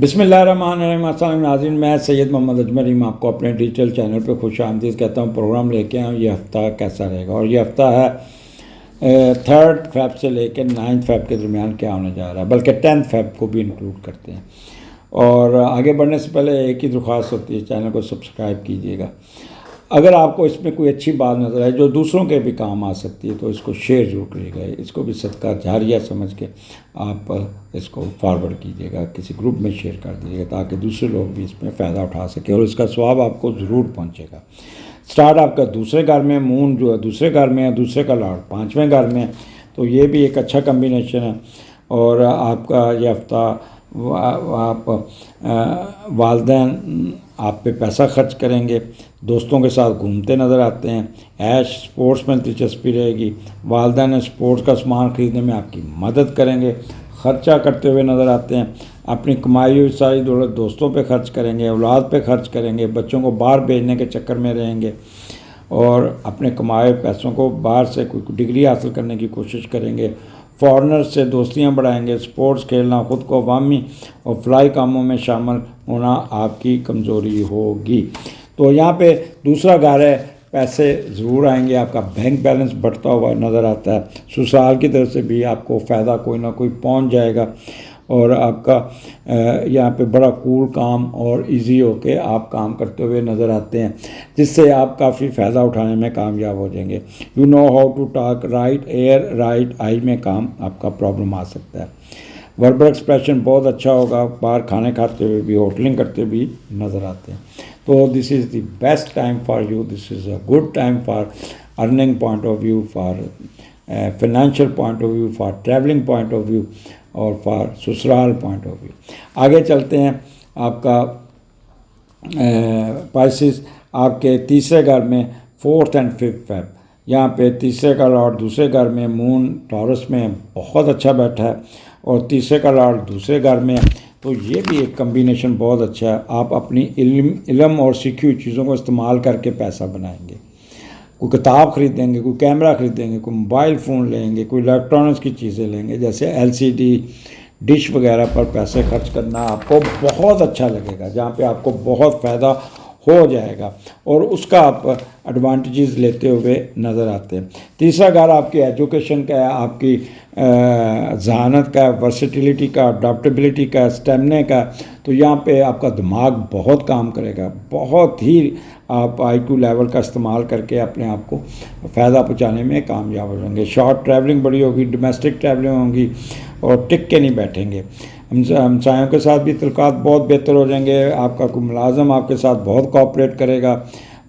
बिस्मिल्लाहिर्रहमानिर्रहीम। अस्सलाम नाज़रीन, मैं सैयद मोहम्मद अजमरीम आपको अपने डिजिटल चैनल पर खुश आमदीद कहता हूँ। प्रोग्राम लेके आया हूँ ये हफ़्ता कैसा रहेगा, और ये हफ़्ता है 3 फ़रवरी से लेकर 9 फ़रवरी के दरमियान क्या होने जा रहा है, बल्कि 10 फ़रवरी को भी इंक्लूड करते हैं। और आगे बढ़ने से पहले एक ही दरख्वास्त होती है, चैनल को सब्सक्राइब कीजिएगा। अगर आपको इसमें कोई अच्छी बात नज़र आए जो दूसरों के भी काम आ सकती है तो इसको शेयर ज़रूर करिएगा। इसको भी सदका जारिया समझ के आप इसको फॉरवर्ड कीजिएगा, किसी ग्रुप में शेयर कर दीजिएगा ताकि दूसरे लोग भी इसमें फ़ायदा उठा सकें और इसका स्वाब आपको ज़रूर पहुँचेगा। स्टार्ट आपका दूसरे घर में, मून जो है दूसरे घर में है, दूसरे का लॉर्ड 5वें घर में, तो ये भी एक अच्छा कम्बिनेशन है। और आपका ये हफ़्ता आप वालिदैन आप पे पैसा खर्च करेंगे, दोस्तों के साथ घूमते नज़र आते हैं, ऐश स्पोर्ट्स में दिलचस्पी रहेगी, वालिदैन स्पोर्ट्स का सामान ख़रीदने में आपकी मदद करेंगे, ख़र्चा करते हुए नज़र आते हैं। अपनी कमाई हुई सारी दौलत दोस्तों पे खर्च करेंगे, औलाद पे खर्च करेंगे, बच्चों को बाहर भेजने के चक्कर में रहेंगे और अपने कमाए पैसों को बाहर से कोई डिग्री हासिल करने की कोशिश करेंगे, फॉरेनर से दोस्तियां बढ़ाएंगे, स्पोर्ट्स खेलना, ख़ुद को अवामी और फलाई कामों में शामिल होना आपकी कमज़ोरी होगी। तो यहाँ पे दूसरा घर है, पैसे ज़रूर आएंगे, आपका बैंक बैलेंस बढ़ता हुआ नज़र आता है, ससुराल की तरफ से भी आपको फ़ायदा कोई ना कोई पहुँच जाएगा और आपका यहाँ पे बड़ा कूल काम और इजी होके आप काम करते हुए नज़र आते हैं, जिससे आप काफ़ी फ़ायदा उठाने में कामयाब हो जाएंगे। You know how to talk, right air right आई में काम आपका प्रॉब्लम आ सकता है। वर्बल एक्सप्रेशन बहुत अच्छा होगा, बाहर खाने खाते हुए भी, होटलिंग करते भी नज़र आते हैं। तो this is the best time for you, this is a good time for earning point of view, for financial point of view, for travelling point of view और फॉर ससुराल पॉइंट ऑफ व्यू। आगे चलते हैं। आपका Pisces आपके तीसरे घर में 4th and 5th फ़रवरी, यहाँ पे तीसरे का लॉर्ड दूसरे घर में, मून टॉरस में बहुत अच्छा बैठा है और तीसरे का लॉर्ड दूसरे घर में, तो ये भी एक कम्बिनेशन बहुत अच्छा है। आप अपनी इल्म और सीखी हुई चीज़ों को इस्तेमाल करके पैसा बनाएंगे, कोई किताब ख़रीदेंगे, कोई कैमरा ख़रीदेंगे, कोई मोबाइल फ़ोन लेंगे, कोई इलेक्ट्रॉनिक्स की चीज़ें लेंगे, जैसे LCD डिश वगैरह पर पैसे खर्च करना आपको बहुत अच्छा लगेगा, जहाँ पे आपको बहुत फ़ायदा हो जाएगा और उसका आप एडवांटेजेस लेते हुए नज़र आते हैं। तीसरा घर आपकी एजुकेशन का है, आपकी जहानत का, वर्सिटिलिटी का, अडॉप्टेबिलिटी का, स्टेमिना का, तो यहाँ पे आपका दिमाग बहुत काम करेगा, बहुत ही आप IQ लेवल का इस्तेमाल करके अपने आप को फ़ायदा पहुँचाने में कामयाब हो जाएंगे। शॉर्ट ट्रैवलिंग बड़ी होगी, डोमेस्टिक ट्रैवलिंग होगी और टिक के नहीं बैठेंगे। हमसायों के साथ भी तल्लुकात बहुत बेहतर हो जाएंगे, आपका कोई मुलाज़म आपके साथ बहुत कोऑपरेट करेगा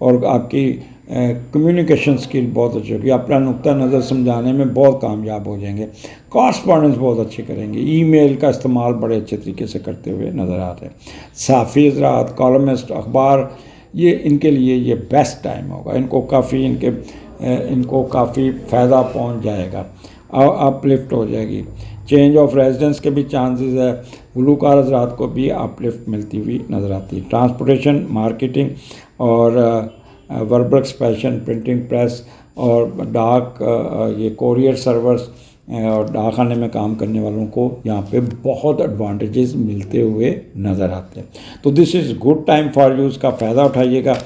और आपकी कम्युनिकेशन स्किल बहुत अच्छी होगी, अपना नुक्ता नज़र समझाने में बहुत कामयाब हो जाएंगे, कॉरस्पॉन्डेंस बहुत अच्छी करेंगे, ईमेल का इस्तेमाल बड़े अच्छे तरीके से करते हुए नज़र आ रहे हैं। सहाफ़ी हज़रात, कॉलमिस्ट, अखबार, ये इनके लिए ये बेस्ट टाइम होगा, इनको काफ़ी फ़ायदा पहुंच जाएगा, अपलिफ्ट हो जाएगी। चेंज ऑफ रेजिडेंस के भी चांसेस है, गुलूकार हज़रात को भी अपलिफ्ट मिलती हुई नज़र आती है। ट्रांसपोर्टेशन, मार्केटिंग और वर्बल एक्सप्रेशन, प्रिंटिंग प्रेस और डाक, ये कोरियर सर्वर्स और डाकखाने में काम करने वालों को यहाँ पे बहुत एडवांटेजेस मिलते हुए नज़र आते हैं। तो this is good time for you, इसका फ़ायदा उठाइएगा।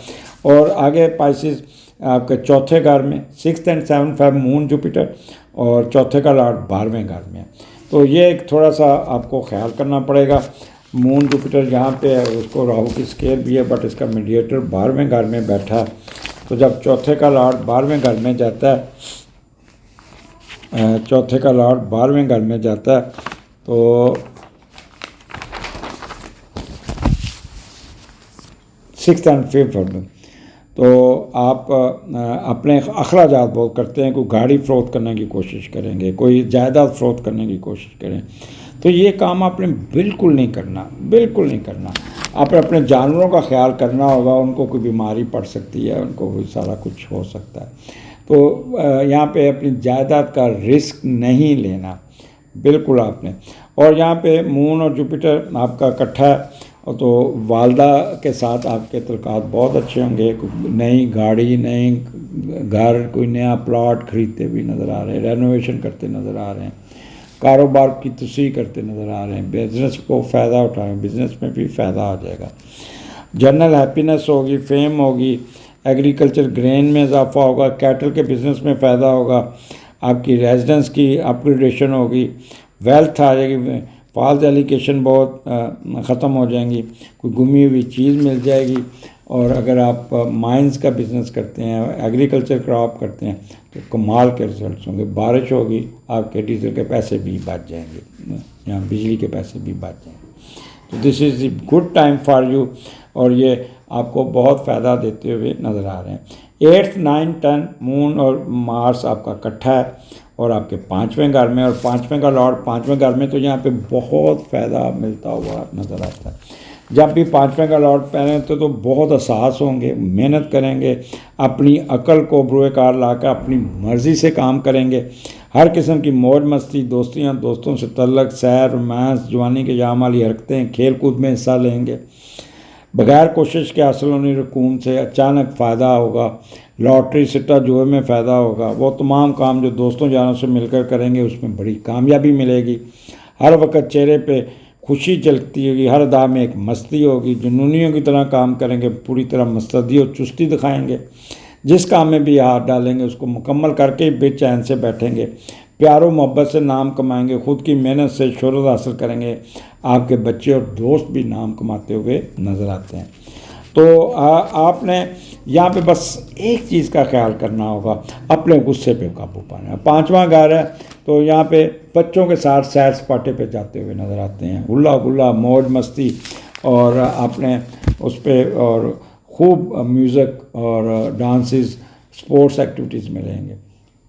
और आगे पाइसेस आपके चौथे घर में 6th and 7th February moon Jupiter और चौथे का लॉर्ड 12वें घर में, तो ये एक थोड़ा सा आपको ख्याल करना पड़ेगा। मून जुपिटर यहाँ पे है, उसको राहु की स्केल भी है, बट इसका मीडिएटर 12वें घर में बैठा है, तो जब चौथे का लॉर्ड 12वें घर में जाता है, चौथे का लॉर्ड 12वें घर में जाता है तो 6th and 5th फ़रवरी, तो आप अपने अखराजात बहुत करते हैं, कोई गाड़ी फ़रोख्त करने की कोशिश करेंगे, कोई जायदाद फ़रोख्त करने की कोशिश करें, तो ये काम आपने बिल्कुल नहीं करना। आपने अपने जानवरों का ख्याल करना होगा, उनको कोई बीमारी पड़ सकती है, उनको कोई सारा कुछ हो सकता है, तो यहाँ पे अपनी जायदाद का रिस्क नहीं लेना बिल्कुल आपने। और यहाँ पे मून और जुपिटर आपका इकट्ठा है, तो वालदा के साथ आपके तल्लुकात बहुत अच्छे होंगे, नई गाड़ी, नई घर, कोई नया प्लॉट खरीदते भी नज़र आ रहे हैं, रेनोवेशन करते नज़र आ रहे हैं, کاروبار کی توسیع کرتے نظر آ رہے ہیں، بزنس کو فائدہ اٹھا رہے ہیں، بزنس میں بھی فائدہ آ جائے گا، جنرل ہیپینس ہوگی، فیم ہوگی، ایگریکلچر گرین میں اضافہ ہوگا، کیٹل کے بزنس میں فائدہ ہوگا، آپ کی ریزیڈنس کی اپ گریڈیشن ہوگی، ویلتھ آ جائے گی، فالز ایلیگیشن بہت ختم ہو جائیں گی، کوئی گمی ہوئی چیز مل جائے گی، اور اگر آپ مائنز کا بزنس کرتے ہیں، ایگریکلچر کراپ کرتے ہیں تو کمال کے رزلٹس ہوں گے، بارش ہوگی، آپ کے ڈیزل کے پیسے بھی بچ جائیں گے، یہاں بجلی کے پیسے بھی بچ جائیں گے، تو this is the good time for you, اور یہ آپ کو بہت فائدہ دیتے ہوئے نظر آ رہے ہیں۔ 8th 9 10 مون اور مارس آپ کا اکٹھا ہے اور آپ کے 5ویں گھر میں، اور 5ویں کا لارڈ 5ویں گھر میں، تو یہاں پہ بہت فائدہ ملتا ہوا نظر آتا ہے۔ جب بھی 5ویں کا لارڈ پہنے تو بہت حساس ہوں گے، محنت کریں گے، اپنی عقل کو بروئے کار لا کر اپنی مرضی سے کام کریں گے، ہر قسم کی موج مستی، دوستیاں، دوستوں سے تعلق، سیر، رومانس، جوانی کے جام والی حرکتیں، کھیل کود میں حصہ لیں گے، بغیر کوشش کے حاصل ہونی رقوم سے اچانک فائدہ ہوگا، لاٹری سٹہ جوئے میں فائدہ ہوگا، وہ تمام کام جو دوستوں جانوں سے مل کر کریں گے اس میں بڑی کامیابی ملے گی، ہر وقت چہرے پہ خوشی جھلکتی ہوگی، ہر ادا میں ایک مستی ہوگی، جنونیوں کی طرح کام کریں گے، پوری طرح مستعدی اور چستی دکھائیں گے، جس کام میں بھی ہاتھ ڈالیں گے اس کو مکمل کر کے بے چین سے بیٹھیں گے، پیار و محبت سے نام کمائیں گے، خود کی محنت سے شہرت حاصل کریں گے، آپ کے بچے اور دوست بھی نام کماتے ہوئے نظر آتے ہیں۔ تو آپ نے یہاں پہ بس ایک چیز کا خیال کرنا ہوگا، اپنے غصے پہ قابو پانا ہے۔ 5واں گھر ہے تو یہاں پہ بچوں کے ساتھ سیر سپاٹے پہ جاتے ہوئے نظر آتے ہیں، ہلا گلا، موج مستی، اور آپ نے اس پہ اور خوب میوزک اور ڈانسز، سپورٹس ایکٹیویٹیز میں رہیں گے۔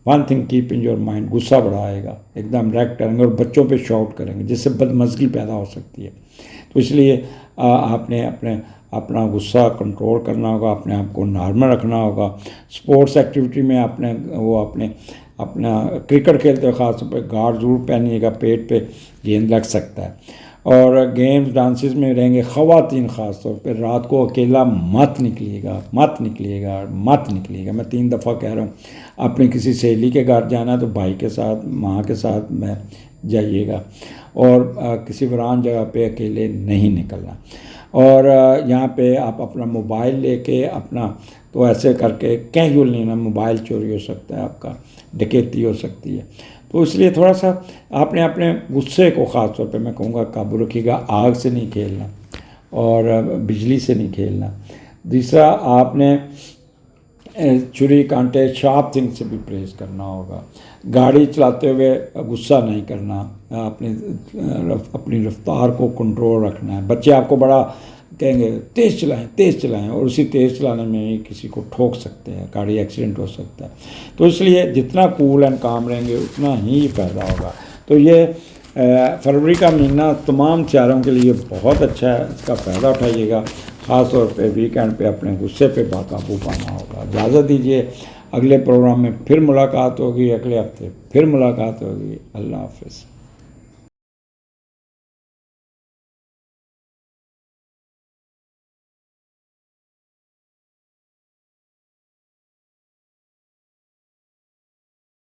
One thing keep in your mind, غصہ بڑھائے گا، ایک دم ریکٹ کریں گے اور بچوں پہ شاؤٹ کریں گے جس سے بدمزگی پیدا ہو سکتی ہے، تو اس لیے آپ نے اپنا غصہ کنٹرول کرنا ہوگا، اپنے آپ کو نارمل رکھنا ہوگا۔ سپورٹس ایکٹیویٹی میں اپنا کرکٹ کھیلتے ہوئے خاص طور پہ گارڈ ضرور پہنیے گا، پیٹ پہ گیند لگ سکتا ہے، اور گیمز ڈانسز میں رہیں گے۔ خواتین خاص طور پہ رات کو اکیلا مت نکلیے گا، مت نکلیے گا، مت نکلیے گا، میں 3 دفعہ کہہ رہا ہوں۔ اپنی کسی سہیلی کے گھر جانا ہے تو بھائی کے ساتھ، ماں کے ساتھ میں جائیے گا، اور کسی ویران جگہ پہ اکیلے نہیں نکلنا، اور یہاں پہ آپ اپنا موبائل لے کے اپنا تو ایسے کر کے کیجول نہیں نا، موبائل چوری ہو سکتا ہے، آپ کا ڈکیتی ہو سکتی ہے، تو اس لیے تھوڑا سا آپ نے اپنے غصے کو خاص طور پہ میں کہوں گا قابو رکھیے گا، آگ سے نہیں کھیلنا اور بجلی سے نہیں کھیلنا۔ دوسرا، آپ نے چھری کانٹے شارپ تھنگ سے بھی پرہیز کرنا ہوگا، گاڑی چلاتے ہوئے غصہ نہیں کرنا، اپنی رفتار کو کنٹرول رکھنا ہے۔ بچے آپ کو بڑا کہیں گے تیز چلائیں تیز چلائیں، اور اسی تیز چلانے میں ہی کسی کو ٹھوک سکتے ہیں، گاڑی ایکسیڈنٹ ہو سکتا ہے، تو اس لیے جتنا کول اینڈ کام رہیں گے اتنا ہی فائدہ ہوگا۔ تو یہ فروری کا مہینہ تمام سیاروں کے لیے بہت اچھا ہے، اس کا فائدہ اٹھائیے گا، خاص طور پہ ویکینڈ پہ اپنے غصے پہ باقابو پانا ہوگا۔ اجازت دیجیے، اگلے پروگرام میں پھر ملاقات ہوگی، اگلے ہفتے پھر ملاقات ہوگی۔ اللہ حافظ۔